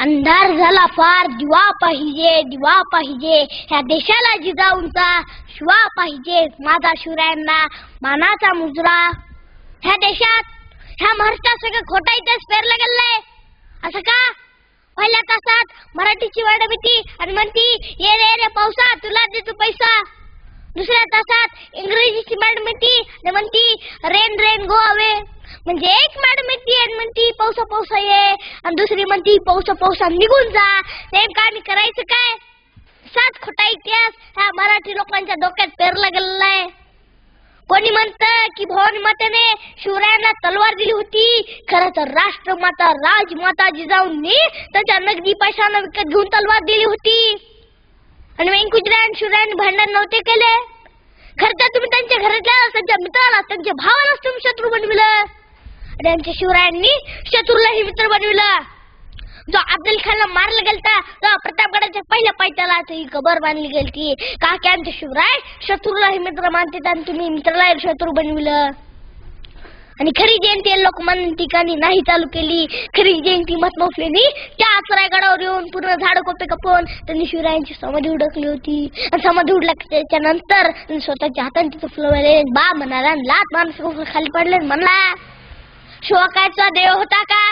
अंधार झाला फार दिवा पाहिजे दिवा पाहिजे, ह्या देशाला जिजाऊंचा शिवा पाहिजे, माझा शिवरायांना मानाचा मुजरा। ह्या देशात ह्या महाराष्ट्रात सगळं खोटा इतिहास पेरला गेलाय। असं का? पहिल्या तासात मराठीची वर्ड भीती आणि म्हणती ये रे रे पावसा तुला देतो पैसा। दुसऱ्या तासात इंग्रजीची मॅडम म्हणती रेन रेन गो अवे, म्हणजे एक मॅडम येते म्हणती पावसा पावसा ये आणि दुसरी म्हणती पावसा पावसा निघून जा। नेमका आम्ही करायचं काय? सात खोटा इतिहास ह्या मराठी लोकांच्या डोक्यात पेरला गेलेला आहे। कोणी म्हणतं की भवानी मातेने शिवरायांना तलवार दिली होती, खरं तर राष्ट्रमाता राजमाता जिजाऊंनी त्याच्या नगदी पैशानं विकत घेऊन तलवार दिली होती। आणि वेंकुजराय आणि शिवरायांनी भांडण नव्हते केले। खरं तर तुम्ही त्यांच्या घरातल्या त्यांच्या मित्राला त्यांच्या भावालाच तुम्ही शत्रू बनविलं। त्यांच्या शिवरायांनी शत्रूलाही मित्र बनविलं। जो अफजल खानला मारला गेलता तेव्हा प्रतापगडाच्या पहिल्या पायथ्याला ही कबर बांधली गेलती का की आमचे शिवराय शत्रूलाही मित्र मानतात आणि तुम्ही मित्रालाही शत्रू बनविलं। आणि खरी जयंती लोकमान्य ठिकाणी नाही चालू केली। खरी जयंती महात्मा फुलेंनी त्या आचरागडावर येऊन पूर्ण झाड कोपे कापून त्यांनी शिवरायांची समाधी उडकली होती। आणि समाधी उडल्याच्या नंतर स्वतःच्या हाताने तिथं फुलवले बा म्हणाला लात माणूस खाली पडले म्हणला शोकाचा देव होता का?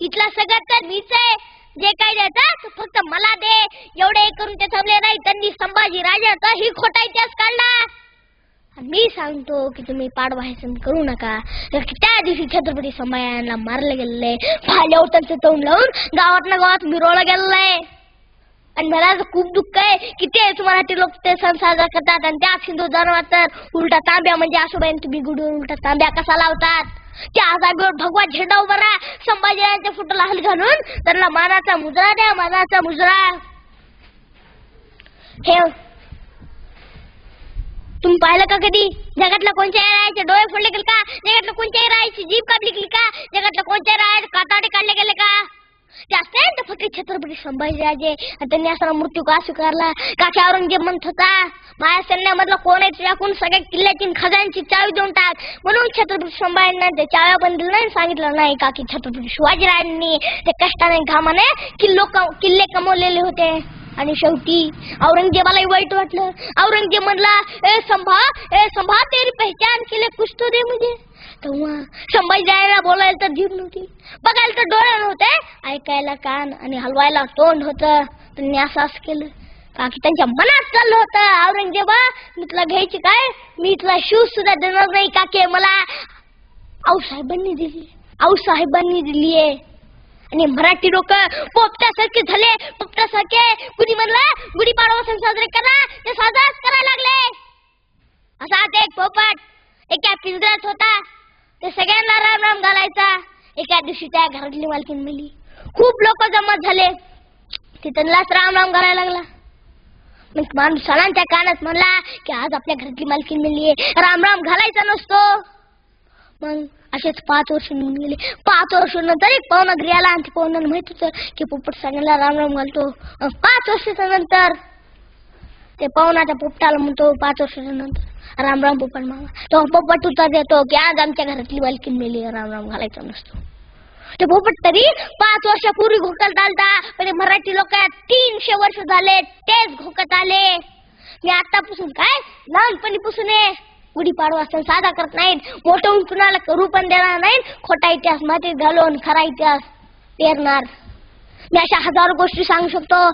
इथला सगळं तर मीच आहे, जे काय द्यायचं फक्त मला दे एवढे करून ते थांबले नाही। त्यांनी संभाजी राजाचा ही खोटा इतिहास काढला। मी सांगतो की तुम्ही पाडवायसन करू नका। त्या दिवशी छत्रपती संभाजीला मारले गेलेले, फाल्यावर त्यांचं तोंड लावून गावात मिरवलं गेलेलंय। आणि मला खूप दुःख आहे की तेच मराठी लोक ते सण साजरा करतात आणि त्या सिंधू तर उलटा तांब्या म्हणजे आसोबाईन तुम्ही गुडून उलटा तांब्या कसा लावतात? त्या जागेवर भगवा झेंडा उभा राहा, संभाजीराजांच्या फोटोला हात घालून त्यांना मानाचा मुजरा द्या, मानाचा मुजरा। हे तुम्ही पाहिलं का कधी? जगातल्या कोणत्या रायाचे डोळे फोडले गेले का? जगातल्या कोणत्याही रायाची जीभ कापली गेली का? जगातल्या कोणत्या रायाचे कातडे काढले गेले का? ते असते फक्त छत्रपती संभाजीराजे आणि त्यांनी असा मृत्यू का स्वीकारला का की औरंगजेब म्हणत होता माझ्या सैन्यामधला कोण आहे त्याकडून सगळ्या किल्ल्याची खजांची चावी देऊन टाक, म्हणून छत्रपती संभाजींना ते चाव्या पण दिल्या नाही, सांगितलं नाही का की छत्रपती शिवाजीराजांनी ते कष्टाने घामाने किल्ले कमवलेले होते। आणि शेवटी औरंगजेबालाही वाईट वाटलं। औरंगजेब म्हणला ए संभा तेरी पहचान केले कुछ तो दे मुझे। तेव्हा संभाजीराजांना बोलायला तर जीभ नव्हती, बघायला तर डोळे नव्हते, ऐकायला कान आणि हलवायला तोंड होतं। त्यांनी असं केलं का की त्यांच्या मनात चाललं होतं औरंगजेबा मी तुला घ्यायची काय, मी तुला शिव सुद्धा देणार नाही का की मला आऊसाहेबांनी दिलीये। आणि मराठी लोक पोपटासारखे झाले, पोपटासारखे। कुणी म्हणलं गुढीपाडवा सण साजरे करा, ते साजराच करायला लागले। असाच एक पोपट एका पिंजऱ्यात होता, ते सगळ्यांना राम राम घालायचा। एका दिवशी त्या घरातली मालकीन मेली, खूप लोक जमा झाले, ते त्यांनाच राम राम घालायला लागला। मग माणूस सणांच्या कानात म्हणला की आज आपल्या घरातली मालकीन मेलीये, राम राम घालायचा नसतो। मग असेच 5 वर्ष निघून गेले। 5 वर्षानंतर एक पाहुणा घरी आला आणि पाहुण्याला माहित होतं की पोपट सांगायला राम राम घालतो। 5 वर्षाच्या नंतर ते पाहुणा त्या पोपटाला म्हणतो 5 वर्षाच्या नंतर राम राम पोपट मामा। तो पोपट उत्तर देतो की आज आमच्या घरातली मालकीन मेली, राम राम घालायचा नसतो। ते पोपट तरी 5 वर्षापूर्वी घोकत आलता, पण मराठी लोक 300 वर्ष झाले तेच घोकत आले। मी आतापासून काय लहानपणीपासून गुढीपाडवा सण साजरा करत नाहीत, मोठं होऊन कुणाला करू पण देणार नाहीत, खोटा इतिहास मातीत घालून खरा इतिहास पेरणार। मी अशा हजारो गोष्टी सांगू शकतो।